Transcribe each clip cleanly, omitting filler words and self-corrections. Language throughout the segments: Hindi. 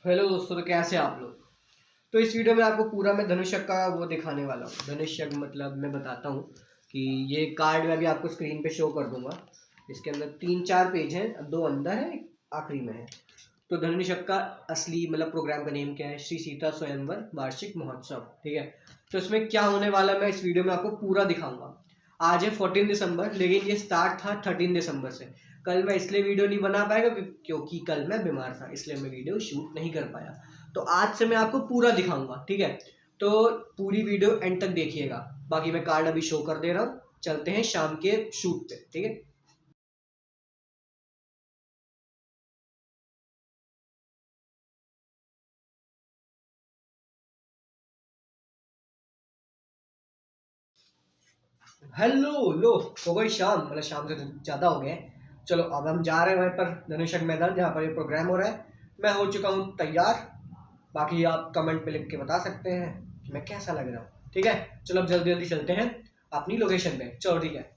हेलो दोस्तों, तो कैसे आप लोग। तो इस वीडियो में आपको पूरा मैं धनुष्यक का वो दिखाने वाला हूँ। धनुष्यक मतलब मैं बताता हूँ कि ये कार्ड मैं अभी आपको स्क्रीन पे शो कर दूंगा। इसके अंदर 3-4 पेज हैं, 2 अंदर है, एक आखिरी में है। तो धनुष्यक का असली मतलब प्रोग्राम का नेम क्या है? श्री सीता स्वयंवर वार्षिक महोत्सव। ठीक है, तो इसमें क्या होने वाला मैं इस वीडियो में आपको पूरा दिखाऊंगा। आज है 14 दिसंबर, लेकिन ये स्टार्ट था 13 दिसंबर से। कल मैं इसलिए वीडियो नहीं बना पाएगा क्योंकि कल मैं बीमार था, इसलिए मैं वीडियो शूट नहीं कर पाया। तो आज से मैं आपको पूरा दिखाऊंगा, ठीक है। तो पूरी वीडियो एंड तक देखिएगा। बाकी मैं कार्ड अभी शो कर दे रहा हूँ, चलते हैं शाम के शूट पे, ठीक है। हेलो लो, हो गई शाम, मतलब शाम से ज़्यादा हो गए हैं। चलो अब हम जा रहे हैं वहीं पर धनुषक मैदान जहाँ पर ये प्रोग्राम हो रहा है। मैं हो चुका हूँ तैयार। बाकी आप कमेंट पे लिख के बता सकते हैं कि मैं कैसा लग रहा हूँ, ठीक है। चलो अब जल्दी जल्दी चलते हैं अपनी लोकेशन पे। चलो ठीक है।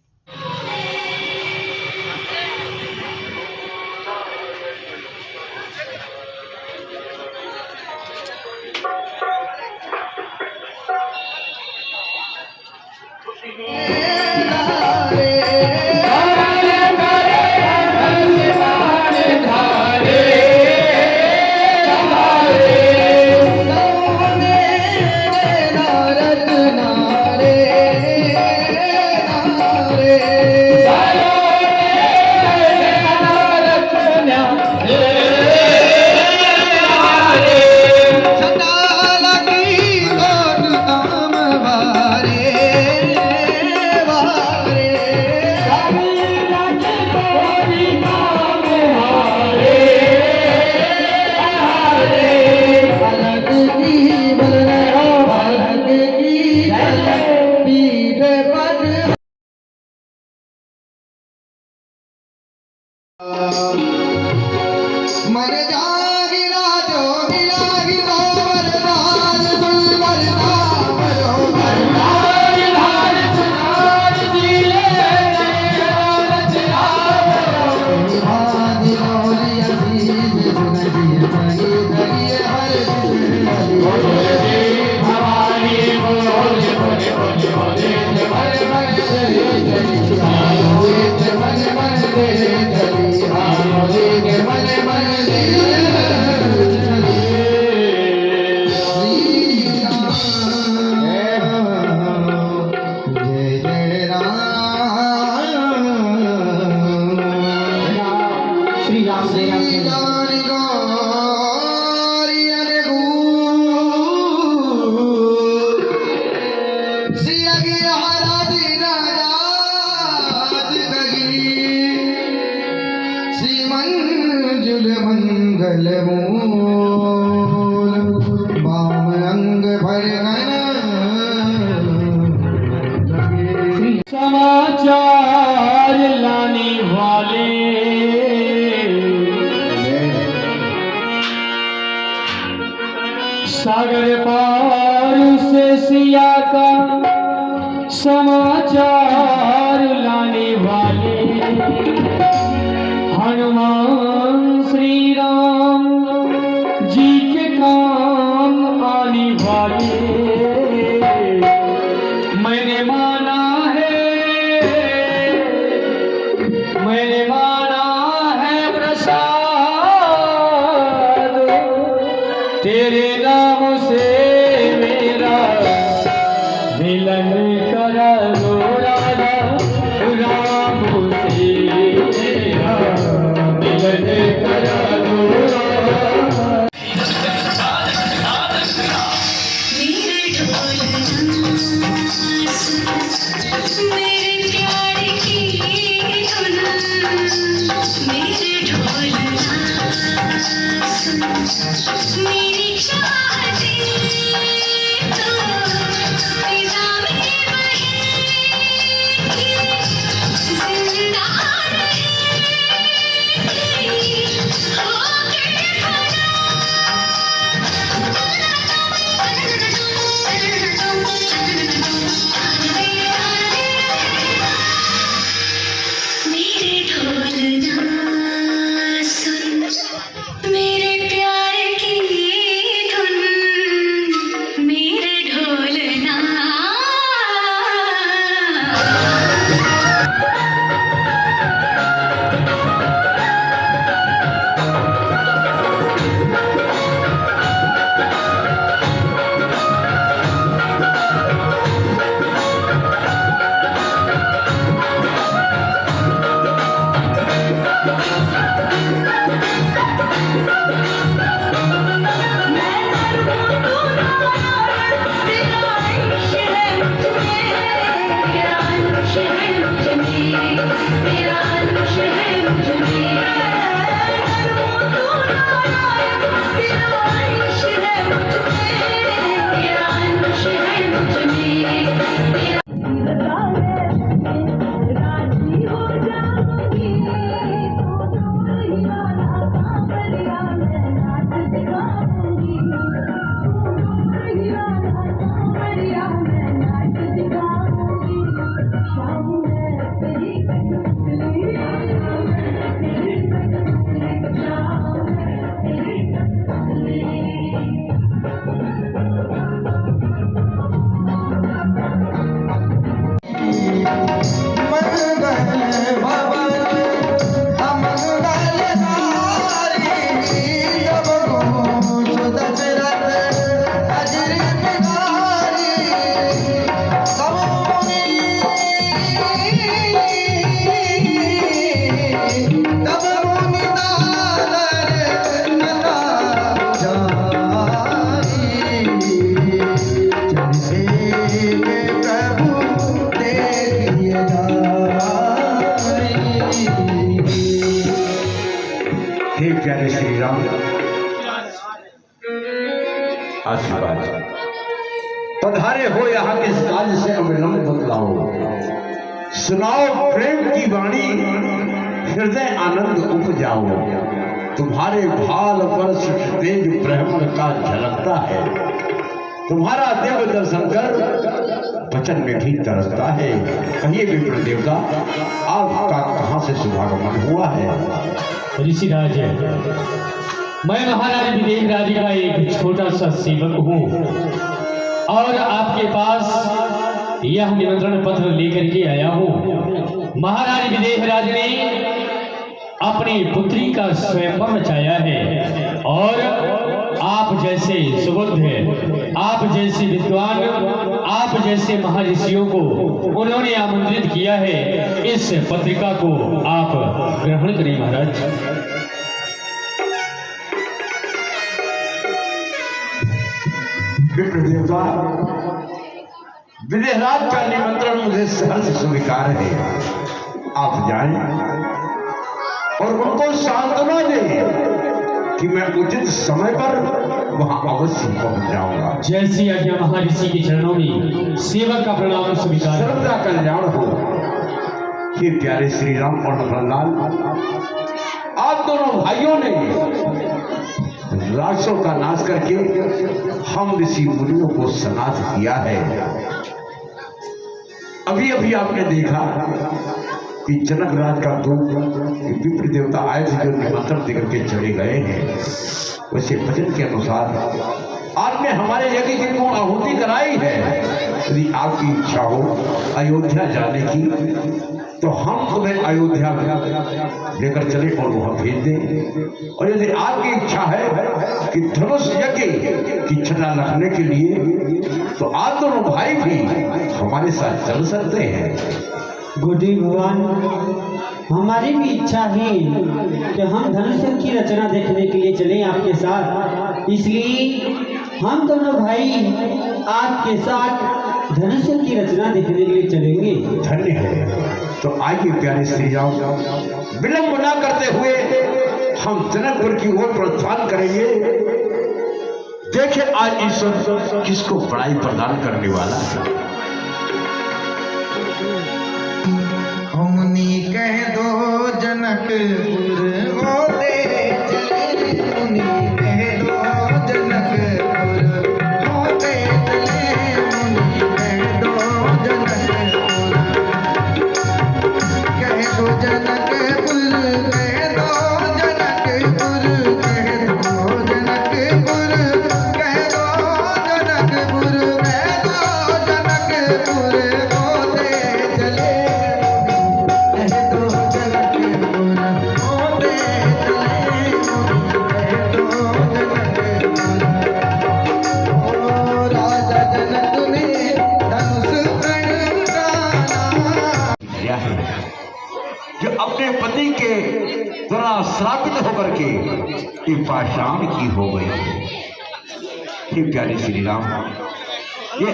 मन जागिला जो मिला गिला बरदान सुन बरदान रो बरदान लाल सुनार दिले भादी बोली अजीज सुन दिए सही दरिए हर बोले भवानी बोले बोले बोले बोले मन मन चली चली मन मन दे चली बोले के मन मन दे मंजुल मंगल मूल बाम अंग भर समाचार लाने वाले सागर पार से सिया का समाचार लाने वाले हनुमान श्री राम जी के काम आने वाले मैंने माना है प्रसाद तेरे नाम से मेरा मिलन करा लो राधा राम से मेरा मिलन करा लो मेरी चाहते तो फिजा में बहेगी, जिंदा रहेगी होके मेरे ढोल ना सुन मेरे प्यार की आशीर्वाद। पधारे हो यहाँ के काज से अविलंब बतलाओ, सुनाओ प्रेम की वाणी, हृदय आनंद उपजाओ। तुम्हारे भाल पर तेज ब्रह्म का झलकता है, तुम्हारा देव दर्शन कर वचन में भी तरसता है। कहिए विप्र देवता, आपका कहाँ से शुभागमन हुआ है? ऋषिराज, मैं महाराज विदेह राज का एक छोटा सा सेवक हूँ और आपके पास यह निमंत्रण पत्र लेकर के आया हूँ। महाराज विदेह राज ने अपनी पुत्री का स्वयंवर मचाया है और आप जैसे सुबुद्ध, आप जैसे विद्वान, आप जैसे महर्षियों को उन्होंने आमंत्रित किया है। इस पत्रिका को आप ग्रहण करें महाराज। विप्र देवता, विदेहराज का निमंत्रण मुझे सहर्ष स्वीकार है। आप जाएं और उनको सांत्वना दें कि मैं उचित समय पर वहां अवश्य पहुंच जाऊंगा। जैसी आज्ञा महर्षि के चरणों में सेवक का प्रणाम स्वीकार। सर्वदा कल्याण हो। हे प्यारे श्री राम और नंदलाल, आप दोनों भाइयों ने राक्षसों का नाश करके हम ऋषि मुनियों को सनाथ किया है। अभी अभी आपने देखा कि जनक राज का दूत विप्र देवता आए थे, जो निमंत्रण देकर के चले गए हैं। वैसे वचन के अनुसार आपने हमारे यज्ञ की पूर्ण आहुति कराई है। यदि आपकी इच्छा हो अयोध्या जाने की, तो हम तुम्हें अयोध्या लेकर चले और वहां भेज दें। और यदि आपकी इच्छा है कि धनुष यज्ञ की छटा रखने के लिए, तो आप दोनों भाई भी हमारे साथ चल सकते हैं। गुडी भगवान, हमारी भी इच्छा है कि हम धनुष की रचना देखने के लिए चलें आपके साथ। इसलिए हम दोनों भाई आपके साथ धनुष की रचना देखने के लिए चलेंगे। धन्य है। तो आइए प्यारे श्री राम, विलंब न करते हुए हम जनकपुर की ओर प्रस्थान करेंगे। देखिए आज ईश्वर किसको बड़ाई प्रदान करने वाला है। मुनि कह दो जनकपुर होते चले, मुनि कह दो जनकपुर होते चले, मुनि कह दो जनकपुर, कह दो जनकपुर, कह दो जनकपुर, कह दो जनकपुर, कह दो जनकपुर, कह दो जनकपुर होते चले, जो अपने पति के द्वारा श्रापित होकर के ये पाषाण की हो गई है। हे प्यारे श्री राम, ये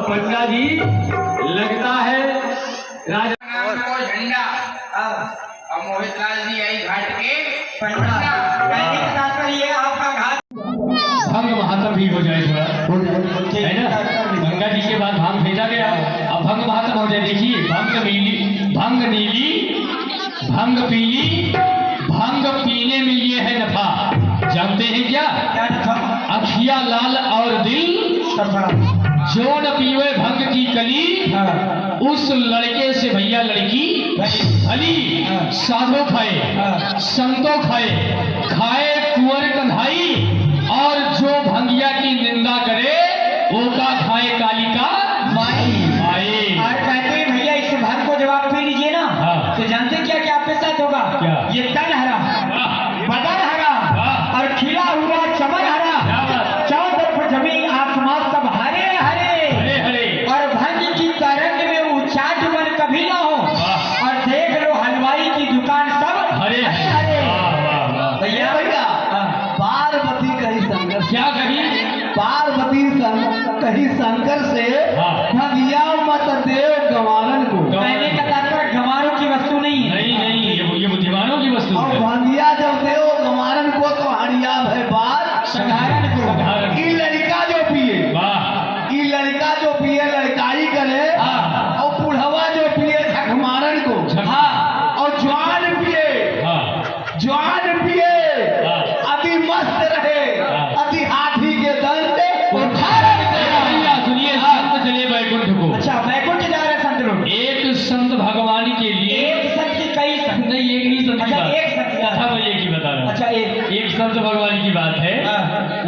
पंडिता जी, लगता है राजा झंडा अब मोहित लाल जी आई घाट के भंग महात्म भी हो जाए थोड़ा, है ना। गंगा जी के बाद भांग भेजा गया, अब भंग महात्म हो जाए। देखिए, भंग नीली, भंग नीली, भंग पीली, भंग पीने में ये है नफा। जानते हैं क्या? अखिया लाल और दिल जो न पीवे भंग की कली, उस लड़के से भैया लड़की भली। साधो खाए, संतो खाए, खाए कुंवर कन्हाई और पार्वती कहीं शंकर से हाँ। भगिया मत देव गंवारन को। कहने का तात्पर्य गंवारों की वस्तु नहीं है। नहीं, ये बुद्धिमानों की वस्तु और है। भगिया जब देव गंवारन को तो हरिया भय बात साधारण को साधारण। ई लड़का जो पिए, वाह, ई लड़का जो पिए लड़काई करे, हाँ। और बुढ़वा जो पिए झकमारन को, हाँ। और जवान पिए, हाँ, जवान पिए हाँ। अति मस्त रहे, हाँ। अति हाथी के दल से उद्धारण भैया सुनिए, संत चले बैकुंठ को। अच्छा, बैकुंठ जा रहे संत लोग। एक संत भगवान के लिए, एक संत की कई संत। नहीं एक ही संत की अच्छा, बात। एक संत की बात। हाँ, मैं एक ही बता रहा हूँ। अच्छा, एक संत भगवान की बात है। हाँ।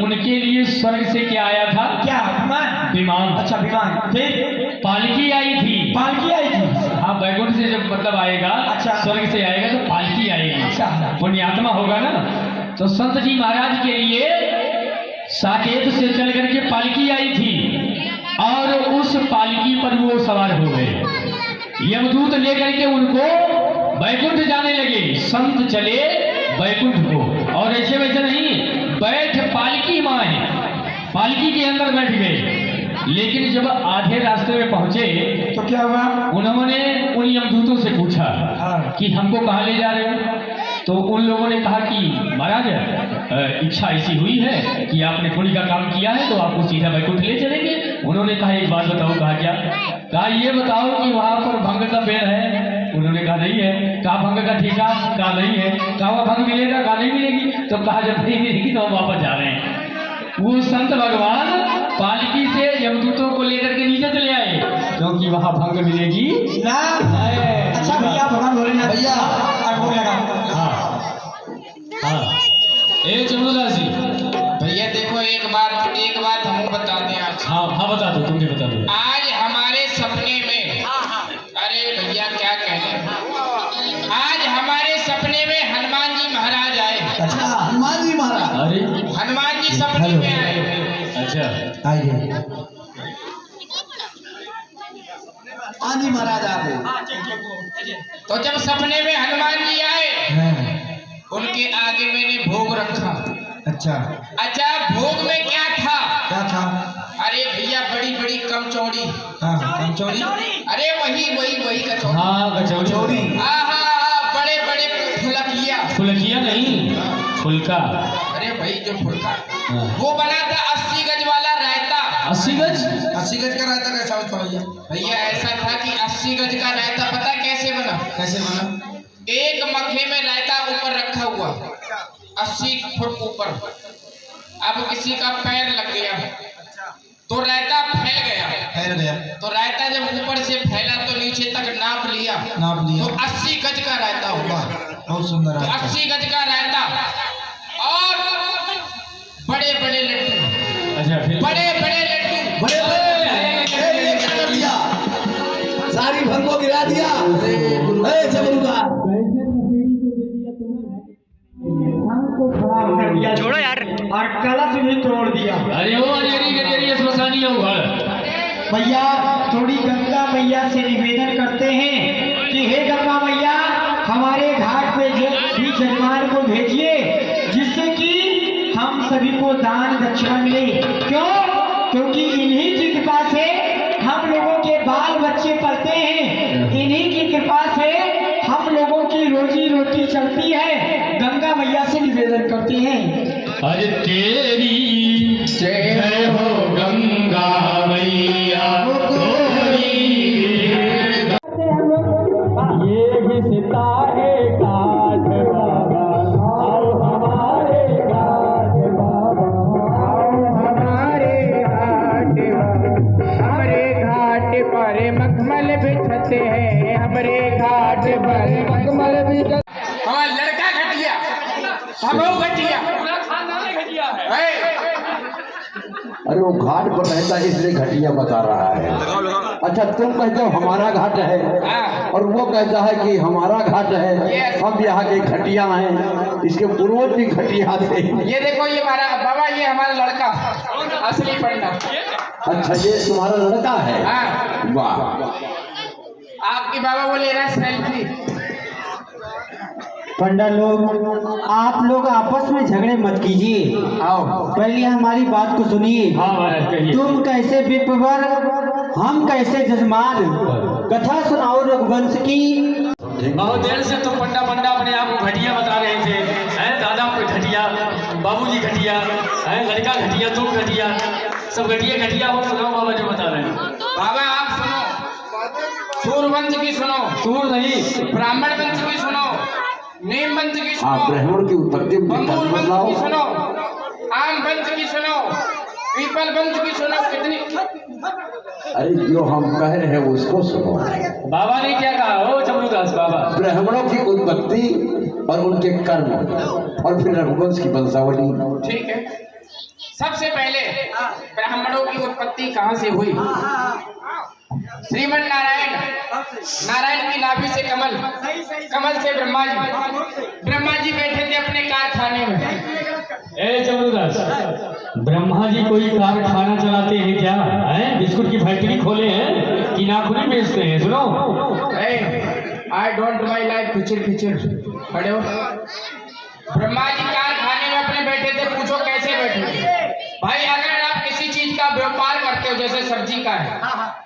उनके लिए स्वर्ग से क्या आया था? क्या विमान? विमान। अच्छा, विमान। फिर पालकी आई थी। पालकी आई थी। हाँ, बैकुंठ से जब मतलब आएगा, अच्छा। स्वर्ग से आएगा तो पालकी आएगी। अच्छा। पुण्यात्मा होगा ना, तो संत जी महाराज के लिए साकेत से चल करके पालकी आई थी और उस पालकी पर वो सवार हो गए। यमदूत लेकर के उनको बैकुंठ जाने लगे। संत चले बैकुंठ को, और ऐसे वैसे नहीं, बैठ पालकी माए, पालकी के अंदर बैठ गए। लेकिन जब आधे रास्ते में पहुंचे तो क्या हुआ? उन्होंने उन यमदूतों से पूछा कि हमको कहाँ ले जा रहे हो? तो उन लोगों ने कहा कि महाराज इच्छा ऐसी हुई है कि आपने पुण्य का काम किया है तो आपको सीधा बैकुंठ ले चलेंगे। उन्होंने कहा एक बात बताओ। कहा क्या? कहा ये बताओ कि वहाँ पर भंग का पेड़ है? उन्होंने कहा नहीं है। कहा भंग का ठेका? कहा नहीं है। कहा वह भंग मिलेगा? कहा नहीं मिलेगी। तो कहा जब नहीं मिलेगी तो हम वापस जा रहे हैं। वो संत भगवान पालकी से यमदूतों को लेकर के नीचे चले आए क्योंकि वहाँ भंग मिलेगी ना। अच्छा भैया, भगवान भोलेनाथ भैया अड़बो लगाओ। हाँ, ए चंद्रदास जी, भैया देखो, एक बात हम बता दें आज। हाँ हाँ बता दो, तुमने बता दो। आज हमारे सपने में, अरे भैया क्या कहने, आज हमारे सपने में हनुमान जी महाराज आए। अच्छा, हनुमान जी महाराज। अरे हनुमान जी सपने में आए। अच्छा, आइए। हाँ जी महाराज आ गए। तो जब सपने में हनुमान जी आए, उनके आगे मैंने भोग रखा। अच्छा, अच्छा, भोग में क्या था? क्या था? अरे भैया बड़ी बड़ी कमचौड़ी। हाँ, कचौड़ी। अरे वही कचौड़ी। हाँ कचौड़ी। बड़े बड़े फुलकिया। फुलकिया नहीं, फुलका। अरे भाई जो फुलका, हाँ। वो बना था 80 गज वाला रायता। 80 गज? 80 गज का रायता कैसा होता भैया? भैया ऐसा था कि 80 गज का रायता पता कैसे बना? कैसे बना? एक मग्गे में रायता ऊपर रखा हुआ 80 फुट ऊपर। अब किसी का पैर लग गया तो रायता फैल गया। फैल गया। तो रायता जब ऊपर से फैला तो नीचे तक नाप लिया तो 80 गज का रायता हुआ। बहुत सुंदर तो 80 गज का रायता और बड़े बड़े लड्डू। अच्छा, फिर बड़े बड़े लड्डू। बड़े बड़े क्या कर दिया? सारी भंग को गिरा दिया। जबरुआ छोड़ो यार, और कलश भी तोड़ दिया। अरे ओ अरे स्मशानी है उघड़। भैया थोड़ी गंगा मैया से निवेदन करते हैं कि हे गंगा मैया, हमारे घाट पे भी जजमान को भेजिए जिससे कि हम सभी को दान दक्षिणा मिले। क्यों? क्योंकि इन्हीं की कृपा से हम लोगों के बाल बच्चे पलते हैं, इन्हीं की कृपा से हम लोगों की रोजी रोटी चलती है। गंगा मैया से निवेदन करते हैं। अरे तेरी जय हो गंगा मैया तोरी, ये घिसता है काठ बाबा, आओ हमारे घाट बाबा, आओ हमारे घाट बाबा, हमारे घाट पर मखमल बिछते हैं, हमारे घाट पर मखमल बिछते। हमारा लड़का घटिया, हम लोग घटिया, अरे वो घाट पर रहता है इसलिए घटिया बता रहा है। अच्छा, तुम कहते हो हमारा घाट है और वो कहता है कि हमारा घाट है, हम यहाँ के घटिया हैं, इसके पूर्वज भी घटिया थे। ये देखो, ये हमारा बाबा, ये हमारा लड़का असली पढ़ना। अच्छा, ये तुम्हारा लड़का है? हाँ। वाह। आपके बाबा वो ले रहा है सेल्फी। पंडा लोग, आप लोग आपस में झगड़े मत कीजिए। आओ पहले हमारी बात को सुनिए। हाँ महाराज कहिए। तुम कैसे विप्रवर, हम कैसे जजमान। कथा सुनाओ रघुवंश की। बहुत देर से तुम पंडा अपने आप को घटिया बता रहे थे, हैं? दादा को घटिया, बाबूजी घटिया, हैं? लड़का घटिया, तुम घटिया, सब घटिया हो। सुनाओ बाबा जो बता रहे हैं। बाबा आप सुनो, सूर्यवंश की सुनो, सूर नहीं, ब्राह्मण वंश की सुनो, नीम वंश की आप सुनो, ब्राह्मण की उत्पत्ति बंगूर वंश बताओ। की सुनो, आम वंश की सुनो, पीपल वंश की सुनो। कितनी अरे जो हम कह रहे हैं उसको सुनो। बाबा ने क्या कहा हो चमरूदास बाबा? ब्राह्मणों की उत्पत्ति और उनके कर्म और फिर रघुवंश की वंशावली। ठीक है। सबसे पहले ब्राह्मणों की उत्पत्ति कहाँ से हुई? श्रीमन नारायण, नारायण की नाभि से कमल, कमल से ब्रह्मा जी बैठे थे अपने कारखाने में। ए चमरूदास, ब्रह्मा जी कोई कारखाना चलाते हैं क्या? हैं? बिस्कुट की फैक्ट्री खोले हैं कि नाखून बेचते हैं? सुनो, I don't my life feature खड़े हो। ब्रह्मा जी कारखाने में अपने बैठे थे। पूछो कैसे बैठे थे? भाई अगर आप किसी चीज का व्यापार करते हो, जैसे सब्जी का है,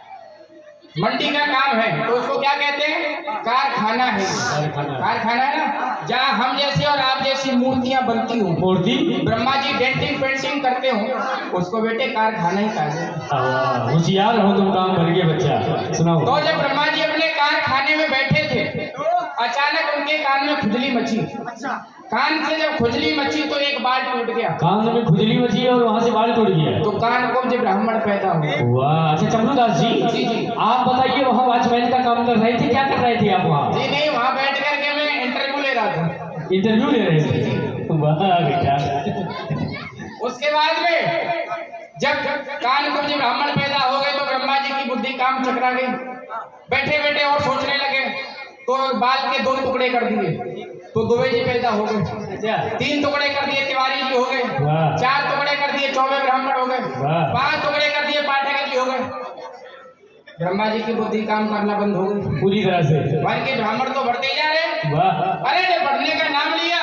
मंडी का काम है, तो उसको क्या कहते हैं? कारखाना है। कारखाना है ना, जहाँ हम जैसी और आप जैसी मूर्तियां बनती हो, मूर्ति ब्रह्मा जी डेंटिंग पेंटिंग करते हो, उसको बेटे कारखाना ही कहते हैं। होशियार हो तुम, काम भर गए बच्चा। सुनाओ। तो जब ब्रह्मा जी अपने कारखाने में बैठे थे, अचानक उनके कान में खुजली मची। कान से जब खुजली मची तो एक बाल टूट गया। कान में खुजली मची और वहाँ से बाल टूट गया। तो कान को जब ब्राह्मण पैदा हुआ। वाह। अच्छा चमरूदास जी, जी आप बताइए वहाँ वॉचमैन का काम कर रहे थे, क्या कर रहे थे आप वहाँ? जी नहीं, वहाँ बैठ करके मैं इंटरव्यू ले रहा था। इंटरव्यू ले रहे थे? वाह बेटा। उसके बाद में जब कान को जब ब्राह्मण पैदा हो गए तो ब्रह्मा जी की बुद्धि काम चकरा गई। बैठे बैठे और सोचने लगे, तो बाल के 2 टुकड़े कर दिए, तो दुबे जी पैदा हो गए। 3 टुकड़े कर दिए, तिवारी जी हो गए। 4 टुकड़े कर दिए, 24 ब्राह्मण हो गए। 5 टुकड़े कर दिए, पाठक जी हो गए। ब्रह्मा जी की बुद्धि काम करना बंद हो गई पूरी तरह से। भाई के ब्राह्मण तो बढ़ते जा रहे। वाह। अरे जब बढ़ने का नाम लिया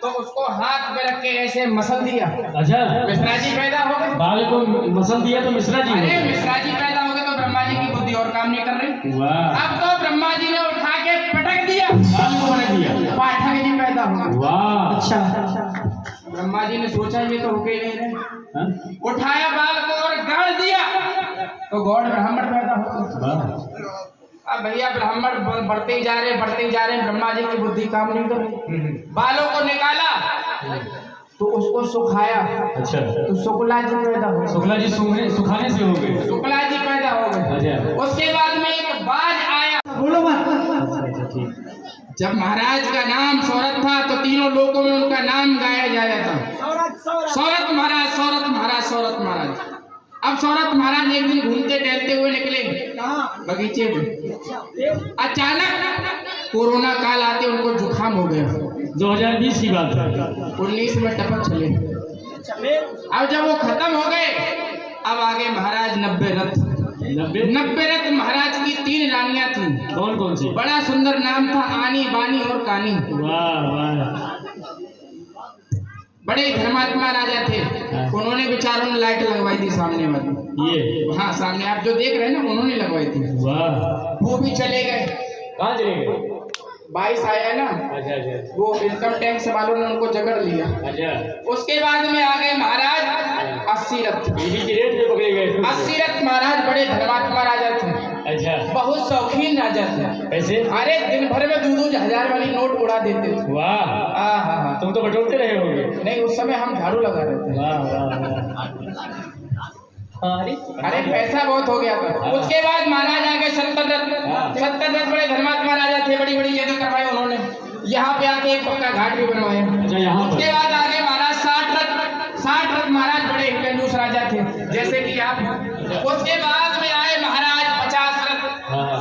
तो उसको हाथ में रख के ऐसे मसल दिया। अच्छा, मिश्रा जी पैदा हो गए। बाल को मसल दिया तो मिश्रा जी? अरे मिश्रा जी पैदा हो गए तो ब्रह्मा जी की बुद्धि और काम नहीं कर रही। वाह। अब तो ब्रह्मा जी ने उठा के पटक दिया, बाल को पटक दिया। पाठक जी पैदा हो गए। वाह। अच्छा, ब्रह्मा जी ने सोचा ये तो रुके नहीं रहे, हाँ? उठाया बाल को और गाड़ दिया तो गौड़ ब्राह्मण पैदा हो गए। वाह। अब भैया ब्राह्मण बढ़ते ही जा रहे, ब्रह्मा जी की बुद्धि काम नहीं कर रही। बालों को निकाला तो उसको सुखाया। अच्छा, तो शुक्ला जी पैदा हो गए। शुक्ला जी सुखाने से हो गए। शुक्ला जी पैदा हो गए। अच्छा। उसके बाद में एक बाज आया। बोलो मत। अच्छा ठीक। जब महाराज का नाम सौरथ था तो तीनों लोगों में उनका नाम गाया जाया था। सौरथ महाराज, सौरथ महाराज, सौरथ महाराज। अब सौरथ महाराज एक दिन घूमते टहलते हुए निकले बगीचे में। अचानक कोरोना काल आते उनको जुकाम हो गया। 2020 की बात है। 19 में टपक चले। अब जब वो खत्म हो गए, अब आगे महाराज 90 रथ। 90 रथ महाराज की 3 रानियां थी। कौन कौन सी? बड़ा सुंदर नाम था, आनी, बानी और कानी। वाह वाह। बड़े धर्मात्मा राजा थे। उन्होंने बेचारों ने लाइट लगवाई थी सामने वाली। ये हाँ सामने आप जो देख रहे हैं ना, उन्होंने लगवाई थी। वाह। वो भी चले गए। कहाँ चले गए? 22 आया ना, अच्छा अच्छा। वो इनकम टैक्स वालों ने उनको जकड़ लिया। अच्छा, उसके बाद में आ गए महाराज 80 रथ। बीवी की रेट में पकड़े गए। 80 रथ महाराज बड़े धर्मात्मा राजा थे। अच्छा, बहुत शौकीन राजा थे। कैसे? अरे दिन भर में 2-2 वाली नोट उड़ा देते थे। वाह। हाँ, तुम तो बटोरते रहे होगे। नहीं उस समय हम झाड़ू लगा रहे थे। वाह वाह। अरे पैसा बहुत हो गया था। उसके बाद महाराज आ गए 70 रथ। 70 रथ बड़े धर्मात्मा राजा थे। बड़ी बड़ी जगह करवाई उन्होंने। यहाँ पे आके एक पक्का घाट भी बनवाया। अच्छा, यहाँ पर। उसके बाद आगे महाराज 60 रथ। 60 रथ महाराज बड़े कंजूस राजा थे, जैसे कि आप। उसके बाद में आए महाराज 50 रथ।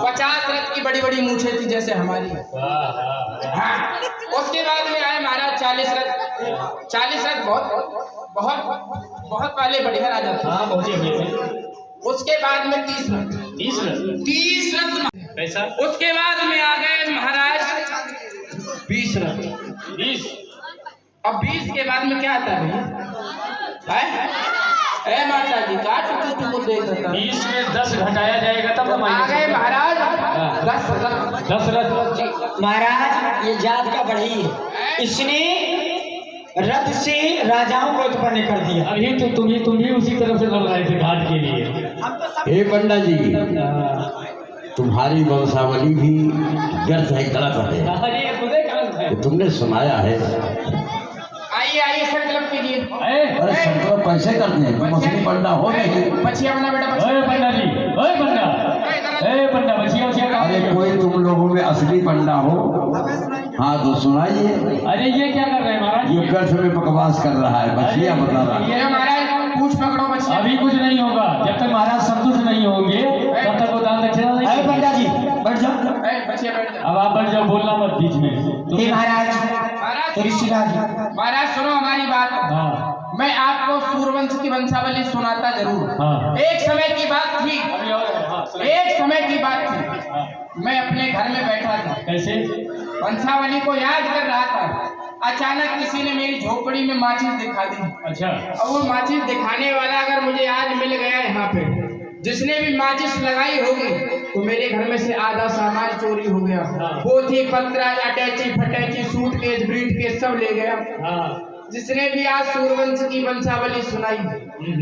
50 रथ की बड़ी बड़ी मूछें थी जैसे हमारी। हाँ। उसके बाद में आए महाराज 40 रथ। 40 रथ बहुत पहले बढ़िया राजा थे। हाँ पहुँचे। उसके बाद में 30 रथ। 30 रथ। पैसा। उसके बाद में आ गए महाराज 20 रथ। 20। अब 20 के बाद में क्या आता है भैया? ए माता जी काट तो तुमको देख रहा 20 में 10 घटाया जाएगा तब हम आ गए महाराज। 10 रथ महाराज ये जात का बढ़ी है, इसने रथ से राजाओं को उत्पन्न कर दिया। अभी तो तुम भी उसी तरफ से लड़ रहे थे घाट के लिए। हे पंडा जी, तुम्हारी वंशावली भी व्यर्थ है, गलत है। अरे खुदे गलत है। तुमने सुनाया है। आइए आइए संकल्प कीजिए। अरे संकल्प कैसे करते हैं? तुम असली पंडा हो नहीं। बचिया बना बेटा ओए पंडा जी, ओए पंडा, पंडा बचिया अरे कोई तुम लोगों में असली पंडा हो? हाँ तो सुनाइए। अरे ये क्या कर रहे हैं महाराज? ये गर्भ में बकवास कर रहा है, बचिया बता रहा है। ये महाराज पूछ पकड़ो बचिया। अभी कुछ नहीं होगा जब तक महाराज संतुष्ट नहीं होंगे तब तक वो दान दक्षिणा नहीं। अरे पंडा जी बैठ जाओ। बचिया बैठ जाओ। अब आप बैठ जाओ, बोलना मत बीच में। हे महाराज ऋषिराज, महाराज सुनो हमारी बात। हाँ मैं आपको सूर्यवंश की वंशावली सुनाता जरूर। हाँ। एक समय की बात थी, अभी और हाँ, एक समय की बात थी। हाँ। मैं अपने घर में बैठा था, कैसे? वंशावली को याद कर रहा था। अचानक किसी ने मेरी झोपड़ी में माचिस दिखा दी। अच्छा। और वो माचिस दिखाने वाला अगर मुझे आज मिल गया यहाँ पे, जिसने भी माचिस लगाई होगी तो मेरे घर में से आधा सामान चोरी हो गया। पोथी पत्रा अटैची फटैची सूटकेस ब्रीफकेस सब ले गया। हाँ। जिसने भी आज सूर्यवंश की वंशावली सुनाई,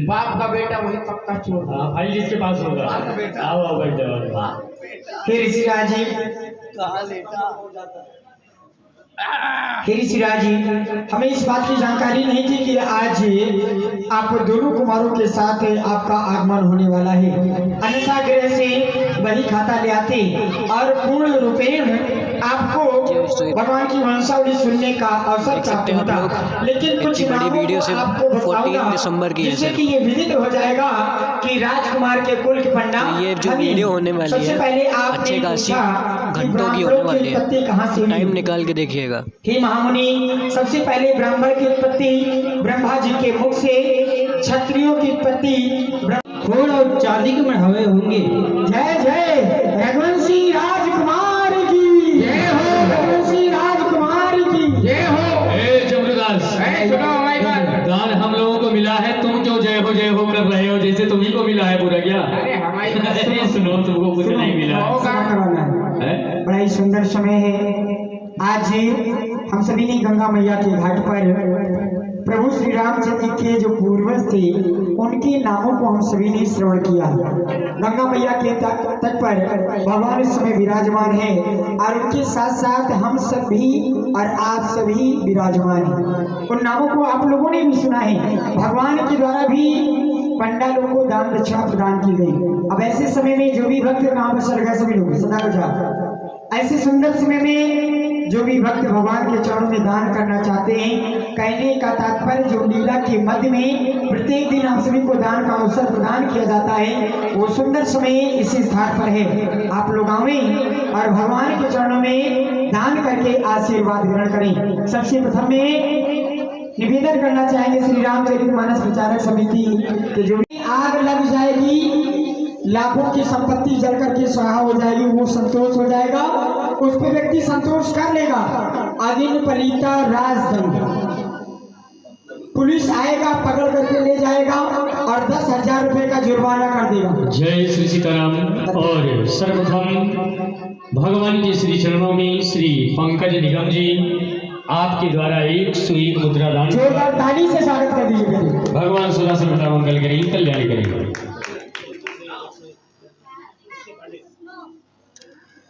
बाप का बेटा वही पक्का चोर। हाँ भाई जिसके पास होगा। आओ आओ बैठ जाओ। हे ऋषिराज जी, हे ऋषिराज जी, हमें इस बात की जानकारी नहीं थी कि आज आप दोनों कुमारों के साथ आपका आगमन होने वाला है। अन्यथा ग्रह से वही खाता ले आते और पूर्ण रूपेण आपको भगवान की वंशावली सुनने का अवसर प्राप्त होता। लेकिन कुछ बड़ी वीडियो से 14 दिसंबर की है जिससे कि ये विदित हो जाएगा कि राजकुमार के कुल के पंडा तो ये जो वीडियो होने वाली सबसे है पहले आप अच्छे खासी घंटों की होने वाली है, टाइम निकाल के देखिएगा। हे महामुनि, सबसे पहले ब्राह्मण की उत्पत्ति ब्रह्मा जी के मुख से, क्षत्रियों की उत्पत्ति घोड़ और चांदी के मढ़ावे होंगे। जय जय रघुवंशी राजकुमार की जय हो, रघुवंशी राजकुमार की जय हो। ए जबरदास, सुनो हमारी बात। दान हम लोगों को मिला है, तुम क्यों जय हो कर रहे हो जैसे तुम्ही को मिला है पूरा क्या? अरे हमारी बात अरे सुनो, तुमको कुछ नहीं मिला है। बड़ा ही सुंदर समय है। आज हम सभी ने गंगा मैया के घाट पर प्रभु श्री रामचंद्र के जो पूर्वज थे उनके नामों को हम सभी ने श्रवण किया। गंगा मैया के तट पर भगवान इस समय विराजमान है और उनके साथ साथ हम सभी और आप सभी विराजमान हैं। उन नामों को आप लोगों ने भी सुना है। भगवान के द्वारा भी पंडालों को दान दक्षिणा प्रदान की गई। अब ऐसे समय में जो भी भक्त कहाँ पर स्वर्ग सभी लोग सदा को जा, ऐसे सुंदर समय में जो भी भक्त भगवान के चरणों में दान करना चाहते हैं, कहने का तात्पर्य जो लीला के मध्य में प्रत्येक दिन हम सभी को दान का अवसर प्रदान किया जाता है, वो सुंदर समय इसी स्थान पर है। आप लोग आवे और भगवान के चरणों में दान करके आशीर्वाद ग्रहण करें। सबसे प्रथम में निवेदन करना चाहेंगे श्री रामचरितमानस प्रचारक समिति के जो भी आग लग जाएगी, लाखों की संपत्ति जल करके स्वाहा हो जाएगी, वो संतोष हो जाएगा, उस पर व्यक्ति संतोष कर लेगा। अगिन पलीता राजदंड, पुलिस आएगा पकड़ करके ले जाएगा और 10,000 रुपए का जुर्माना कर देगा। जय श्री सीताराम। और सर्वप्रथम भगवान के श्री चरणों में श्री पंकज निगम जी आपके द्वारा 101 मुद्रा दान, जोरदार ताली से स्वागत कर दीजिए। भगवान सदा सर्वदा मंगल करें, कल्याण करें।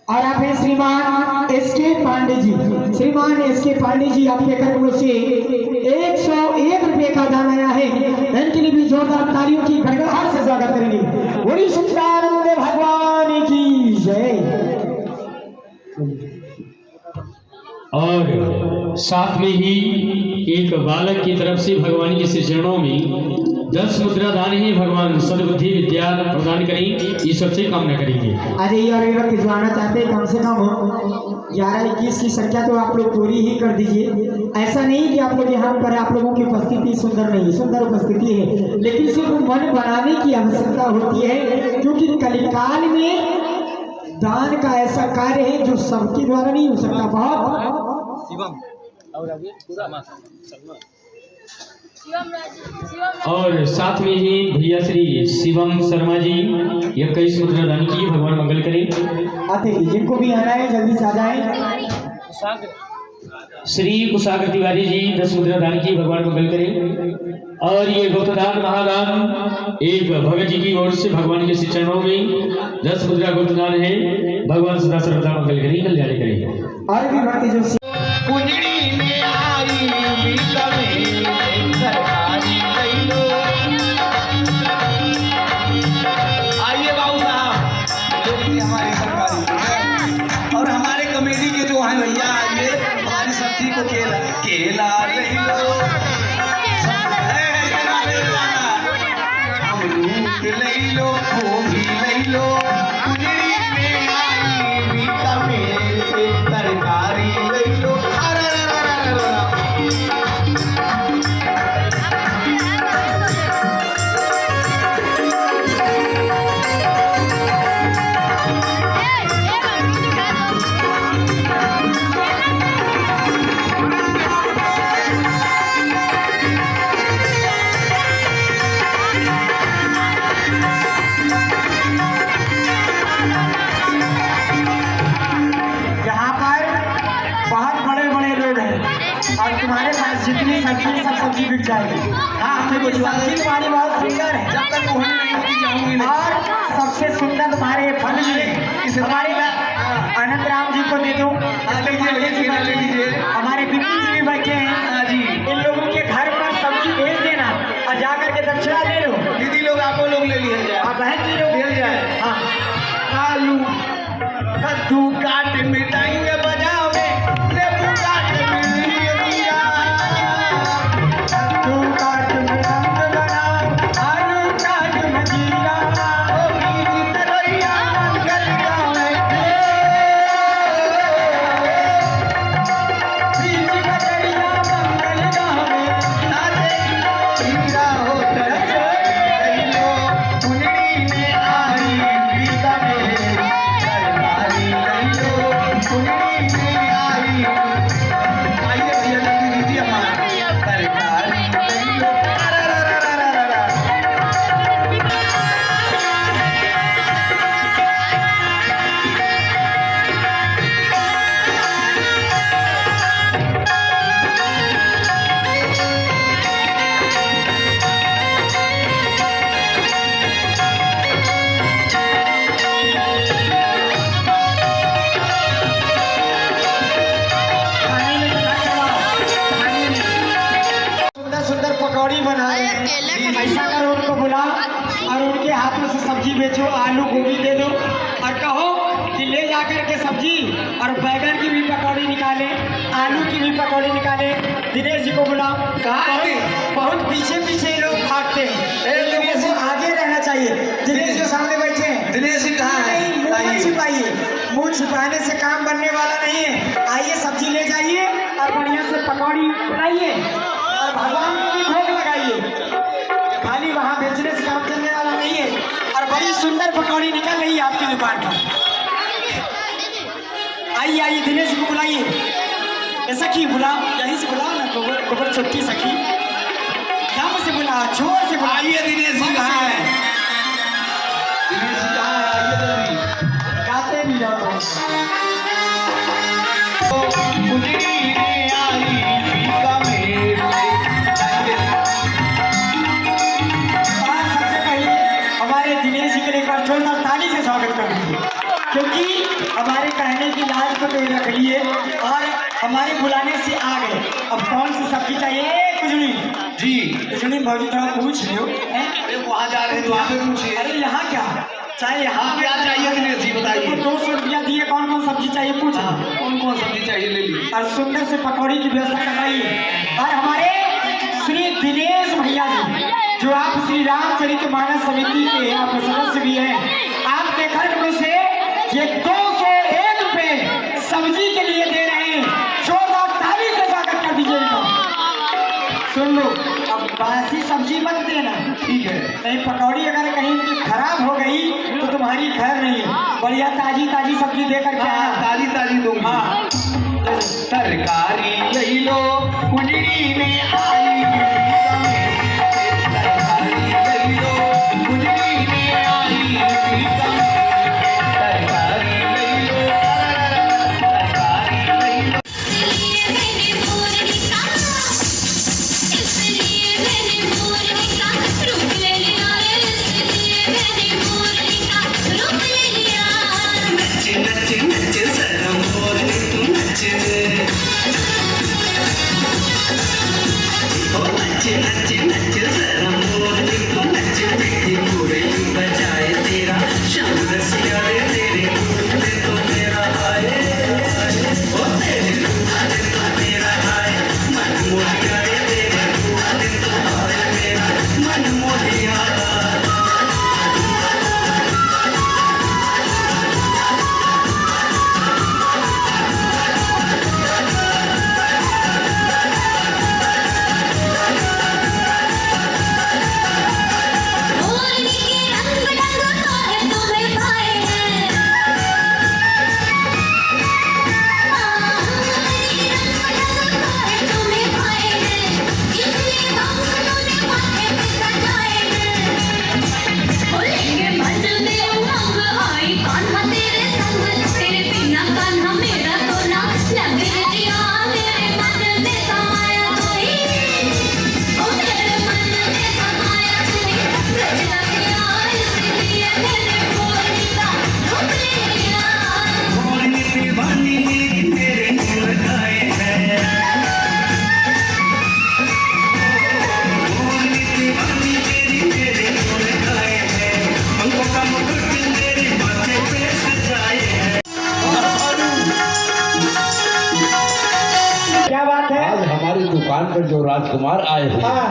और आप हैं श्रीमान एसके पांडे जी। श्रीमान एसके पांडे जी आपके कर्मों से 101 रुपए का दान आया है। इनके लिए भी जोरदार तालियों की गड़गड़ाहट से स्वागत करेंगे। बोलिए सच्चिदानंद भगवान की जय। और साथ में ही एक बालक की तरफ से भगवान के श्री चरणों में 10 मुद्रा दान ही भगवान सद्बुद्धि विद्या प्रदान करें, ये सबसे कामना करेंगे। अरे ये और व्यक्ति जो आना चाहते हैं कम से कम 11-21 की संख्या तो आप लोग पूरी ही कर दीजिए। ऐसा नहीं कि आप लोग यहाँ पर आप लोगों की उपस्थिति सुंदर नहीं, सुंदर उपस्थिति है, लेकिन सिर्फ मन बनाने की आवश्यकता होती है, क्योंकि कलिकाल में दान का ऐसा कार्य है जो सबके द्वारा नहीं हो सकता। बहुत और साथ में ही भैया श्री शिवम शर्मा जी 21 मुद्रा दान की, भगवान मंगल करें। आते ही जिनको भी आना है जल्दी से आ जाए। श्री कुशाग्र तिवारी जी 10 मुद्रा दान की, भगवान मंगल करें। और ये गुप्तदान महादान एक भगत जी की ओर से भगवान के चरणों में 10 मुद्रा गुप्तदान है। भगवान सदा सर्वदा मंगल करें, कल्याण करें। और भी बाकी जो कुंजड़ी में आई बीता में सरकारी लैलो। आइए बाबू साहब, ये लीजिए हमारी सरकारी और हमारे कमेटी के जो हैं भैया, आइए हमारी सब्जी को केला केला लैलो, अमरूद लैलो, गोभी लैलो। कुंजड़ी में आई बीता में से तरकारी लैलो। अरे यहाँ पर बहुत बड़े बड़े लोग हैं और तुम्हारे पास जितनी सब्जी सब सब्जी बिक जाएगी। हाँ, देखो सब्जी तुम्हारी बहुत सुंदर है, जब तक कोहनी नहीं होती जाऊंगी नहीं। और सबसे सुंदर तुम्हारे फल भी है। हमारे अनंत राम जी को दे दो, हमारे बिपिन जी भी बैठे हैं जी। इन लोगों के घर पर सब्जी भेज देना और जा करके दक्षिणा ले लो। दीदी लोग आपको लोग ले लिया जाए, और बहन जी लोग ले जाए। हाँ, आलू कद्दू काट मिठाई में बजाओ में लेबू काट मिठाई दिया। कद्दू काट में रंग बनाओ, आलू काट में जीरा, ओ गीत तरैया मंगल गावे। बीच कटरिया मंगल गावे। नाचे हीरा हो तरसैलो। कुंजड़ी में आई बीता में सरकारी लैलो। कुंजड़ी में आई, आइए भैया जल्दी दीजिए हमारी सरकारी लैलो। सुंदर सुंदर पकौड़ी बना रहे हैं। ऐसा करो, उनको बुला और उनके हाथों से सब्जी बेचो, आलू गोभी दे दो और कहो कि ले जाकर के सब्जी और बैगन की भी पकौड़ी निकाले, आलू की भी पकौड़ी निकाले। दिनेश जी को बुलाओ। बहुत पीछे पीछे लोग भागते हैं, इन लोगों को आगे रहना चाहिए। दिनेश जो सामने बैठे हैं, दिनेश जी कहाँ हैं? नहीं, मुंह मत आइए। छिपाइए, मुंह छिपाने से काम बनने वाला नहीं है। आइए सब्जी ले जाइए और बढ़िया से पकौड़ी बनाइए और भगवान को भी भोग लगाइए। खाली वहाँ बेचने से काम चलने वाला नहीं है। और बड़ी सुंदर पकौड़ी निकल रही है आपकी दुकान पर। आइए आइए, दिनेश जी को बुलाइए। सखी बुलाओ, यहीं से बुलाओ ना, गोबर छोटी सखी, दम से बुलाओ, जोर से बुलाओ। आइए दिनेश जी कहाँ हैं? दिनेश जी कहाँ हैं? आइए जल्दी। गाते भी रहो। कुंजड़ी में आई बीता में और सबसे पहले हमारे दिनेश जी के लिए एक बार जोरदार ताली से स्वागत कर दीजिए, क्योंकि हमारे कहने की लाज को तो ये रख लिए और हमारे बुलाने से आ गए। अब कौन सी सब्जी चाहिए? कुजड़ी जी। कुजड़ी भौजी थोड़ा पूछ लो। अरे वहाँ जा रहे हैं तो वहाँ पे पूछिए। अरे यहाँ क्या चाहिए? यहाँ क्या चाहिए दिनेश जी बताइए। 200 रुपया दिए, कौन कौन सब्जी चाहिए पूछ। कौन कौन सब्जी चाहिए ले लीजिए। और सुंदर से पकौड़ी की व्यवस्था करवाइए। और हमारे श्री दिनेश भैया जी, जो आप श्री रामचरित मानस समिति के आप सदस्य भी हैं, आपके खर्च में से ये 201 रुपए सब्जी के लिए दे रहे हैं। जोरदार ताली से स्वागत कर दीजिए इनको। सुन लो, अब बासी सब्जी मत देना, ठीक है। नहीं पकौड़ी अगर कहीं की खराब हो गई तो तुम्हारी खैर नहीं है। बढ़िया ताजी ताजी सब्जी दे करके आना। ताजी ताजी दूंगी। हाँ, तरकारी लई लो कुंडली में आई तरकारी लई लो कुंडली में आई तरकारी लई लो तरकारी लई लो इसलिए मैंने मोरनी का रुक ले लिया रे इसलिए मैंने मोरनी का रुक ले लिया नच नच नच सनम मोरनी तू नच ओ नच नच नच सनम मोरनी तू नच देखी पूरे बजाए तेरा शाम रसिया रे तेरे मुंह तो मेरा आए ओ तेरे मुंह तो मेरा आए मन मोहिया रे तेरे मुंह तो आए मेरा मन मोहिया मोरनी के रंग ढंग काहे तुम्हें भाए हैं मोरनी रंग ढंग काहे तुम्हें भाए हैं इसलिए पंख तूने माथे पे सजाए हैं बोलेंगे मन में उमंग आई कान्हा तेरे संग तेरे बिना कान्हा मेरा तो ना लगे जिया मेरे मन में समाया कोई ओ मेरे मन में समाया कोई रचना किया इसलिए मैंने मोरनी का रुक ले लिया मोरनी दीवानी मेरी तेरे गुण गाए हैं मोरनी दीवानी मेरी तेरे गुण गाए हैं पंखों का मुकुट तेरे माथे पे सजाए हैं क्या बात है? आज हमारी दुकान पर जो राजकुमार आए हैं हाँ,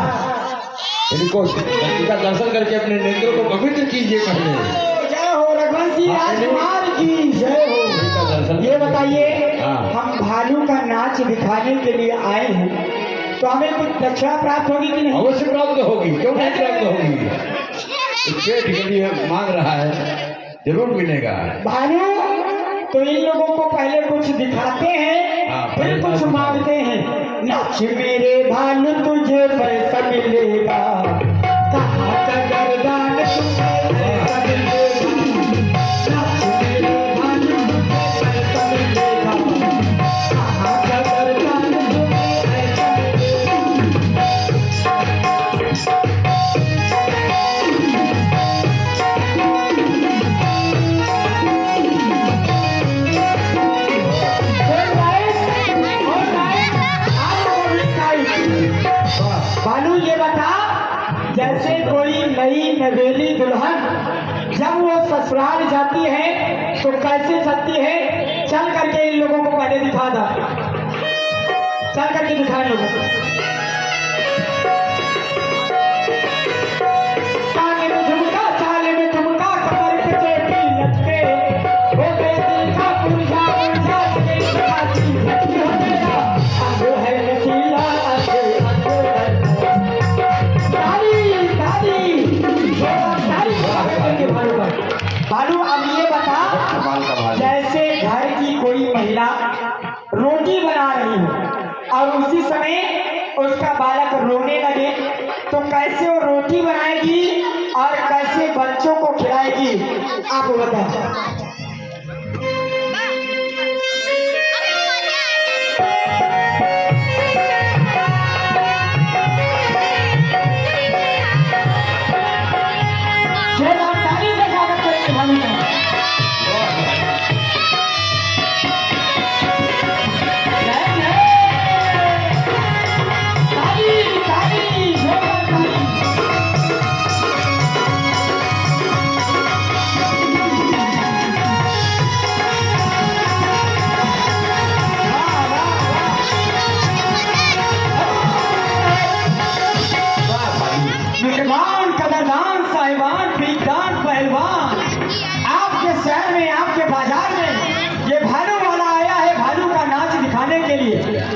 इनको इनका दर्शन करके अपने नेत्रों को पवित्र कीजिए पहले जय हो रघुवंशी राजकुमार की जय हो। इनका दर्शन ये बताइए, हाँ। हम भालू का नाच दिखाने के लिए आए हैं तो हमें कुछ दक्षिणा प्राप्त होगी कि नहीं? अवश्य प्राप्त होगी, क्यों नहीं प्राप्त होगी? इस पेट के लिए मांग रहा है, जरूर मिलेगा। भालू तो इन लोगों को पहले कुछ दिखाते हैं हाँ, फिर पहले कुछ नाच मांगते हैं। नाच मेरे भालू तुझे पैसा मिलेगा कहाँ का गर्दान तुझे पैसा मिलेगा नाच मेरे भालू तुझे पैसा मिलेगा कहाँ का गर्दान तुझे पैसा भालू ये बता, जैसे कोई नई नवेली दुल्हन जब वो ससुराल जाती है तो कैसे चलती है, चल करके इन लोगों को पहले दिखा दो, चल करके दिखा इन लोगों को। काने में झुमका, चाले में ठुमका, कमर पे चोटी लटके, हो गए दिल का पुरजा पुरजा, लगे काशी झटके हो गया, अंग है नशीला, अंग है भालू। अब ये बता, जैसे घर की कोई महिला रोटी बना रही हो और उसी समय उसका बालक रोने लगे तो कैसे वो रोटी बनाएगी और कैसे बच्चों को खिलाएगी, आप बताएं।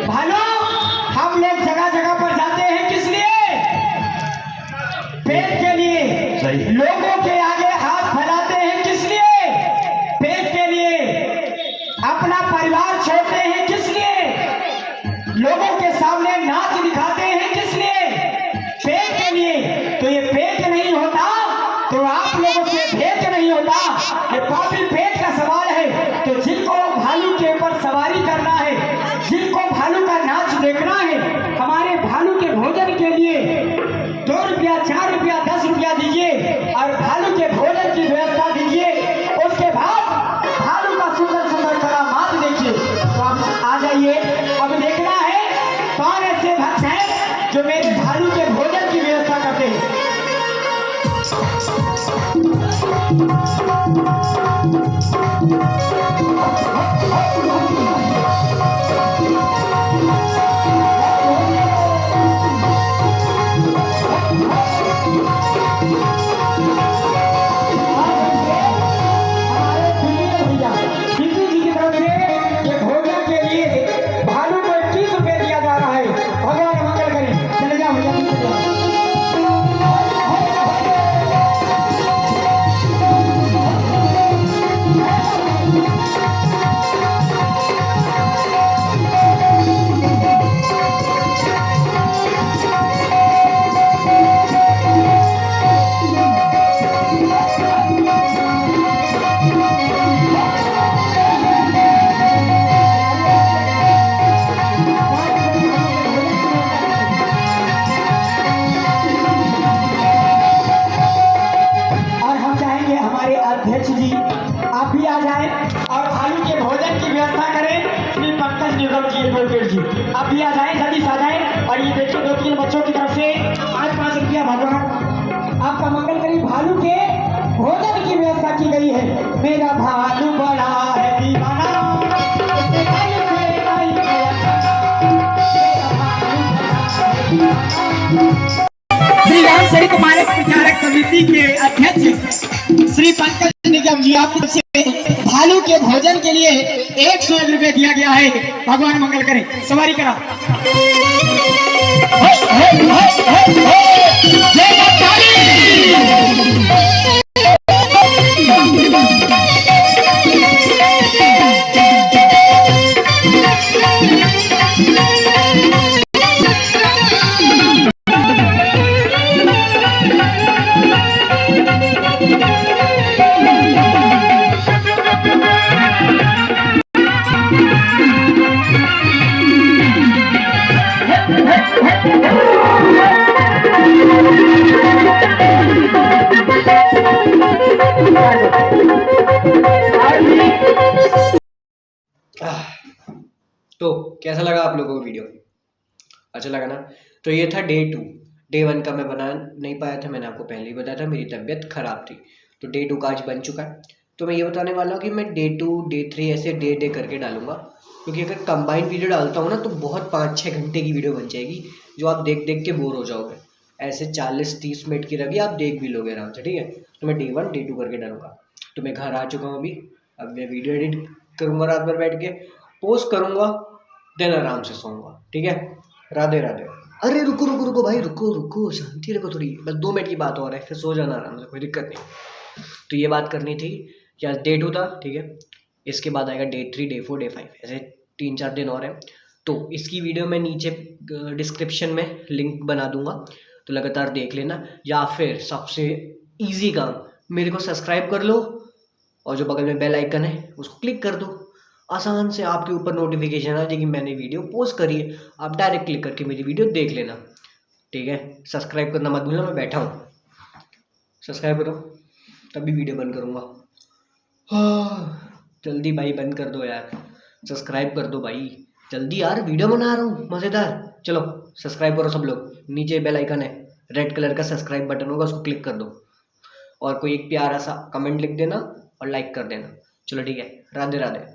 भालू, हम लोग जगह जगह पर जाते हैं किस लिए? पेट के लिए। लोगों के आगे हाथ फैलाते हैं किस लिए? पेट के लिए। अपना परिवार छोड़ते हैं किस लिए? पेट के लिए, तो ये पेट नहीं होता तो आप लोगों से भेंट नहीं होता। ये काफी पेट का सवाल है। तो जिनको भालू के ऊपर सवारी करना है, जिनको भालू का नाच देखना है, हमारे भालू के भोजन के लिए 2 रुपया, 4 रुपया, 10 रुपया दीजिए और भालू के भोजन की व्यवस्था दीजिए। उसके बाद भालू का सुंदर सुंदर करामात देखिए। तो आप आ जाइए। अब देखना है कौन ऐसे भक्त हैं जो मेरे भालू के भोजन की व्यवस्था करते हैं। अध्यक्ष जी आप भी आ जाएं और भालू के भोजन की व्यवस्था करें। श्री पंकज निगम जी, एडवोकेट जी, आप भी आ जाएं, जल्दी से आ जाएं। और ये देखिए 2-3 बच्चों की तरफ से 5-5 रुपया भगवान आपका मंगल करी। भालू के भोजन की व्यवस्था की गई है। मेरा भालू बड़ा है दीवाना, उसके भालू से नहीं मेरा श्री रामचरित मानस प्रचारक समिति के अध्यक्ष श्री पंकज निगम जी, आपको भालू के भोजन के लिए 101 रुपये दिया गया है। भगवान मंगल करें। सवारी करा। तो कैसा लगा आप लोगों को वीडियो? अच्छा लगा ना? तो ये था डे 2। डे 1 का मैं बना नहीं पाया था, मैंने आपको पहले ही बताया था, मेरी तबीयत ख़राब थी। तो डे 2 का आज बन चुका है। तो मैं ये बताने वाला हूँ कि मैं डे 2, डे 3 ऐसे डे करके डालूंगा, क्योंकि अगर कंबाइंड वीडियो डालता हूँ ना तो बहुत 5-6 घंटे की वीडियो बन जाएगी, जो आप देख के बोर हो जाओगे। ऐसे 40-30 मिनट की रही आप देख भी लोगे आराम से, ठीक है? तो मैं डे 1, डे 2 करके डालूंगा। तो मैं घर आ चुका हूँ अभी। अब मैं वीडियो एडिट करूँगा, रात भर बैठ के पोस्ट करूँगा, देन आराम से सोऊंगा, ठीक है? राधे राधे। अरे रुको भाई, रुको, शांति रखो थोड़ी, बस 2 मिनट की बात और है, फिर सो जाना आराम से, कोई दिक्कत नहीं। तो ये बात करनी थी कि आज डे 2 था, ठीक है? इसके बाद आएगा डे 3, डे 4, डे 5, ऐसे 3-4 दिन और हैं। तो इसकी वीडियो मैं नीचे डिस्क्रिप्शन में लिंक बना दूंगा, तो लगातार देख लेना। या फिर सबसे ईजी काम, मेरे को सब्सक्राइब कर लो और जो बगल में बेल आइकन है उसको क्लिक कर दो। आसान से आपके ऊपर नोटिफिकेशन आ जाएगी, मैंने वीडियो पोस्ट करी है, आप डायरेक्ट क्लिक करके मेरी वीडियो देख लेना, ठीक है? सब्सक्राइब करना मत भूलना, मैं बैठा हूँ, सब्सक्राइब करो तभी वीडियो बंद करूँगा। हाँ जल्दी भाई बंद कर दो यार, सब्सक्राइब कर दो भाई जल्दी यार, वीडियो बना रहा हूँ मज़ेदार। चलो सब्सक्राइब करो सब लोग, नीचे बेल आइकन है, रेड कलर का सब्सक्राइब बटन होगा, उसको क्लिक कर दो और कोई एक प्यारा सा कमेंट लिख देना और लाइक कर देना। चलो ठीक है, राधे राधे।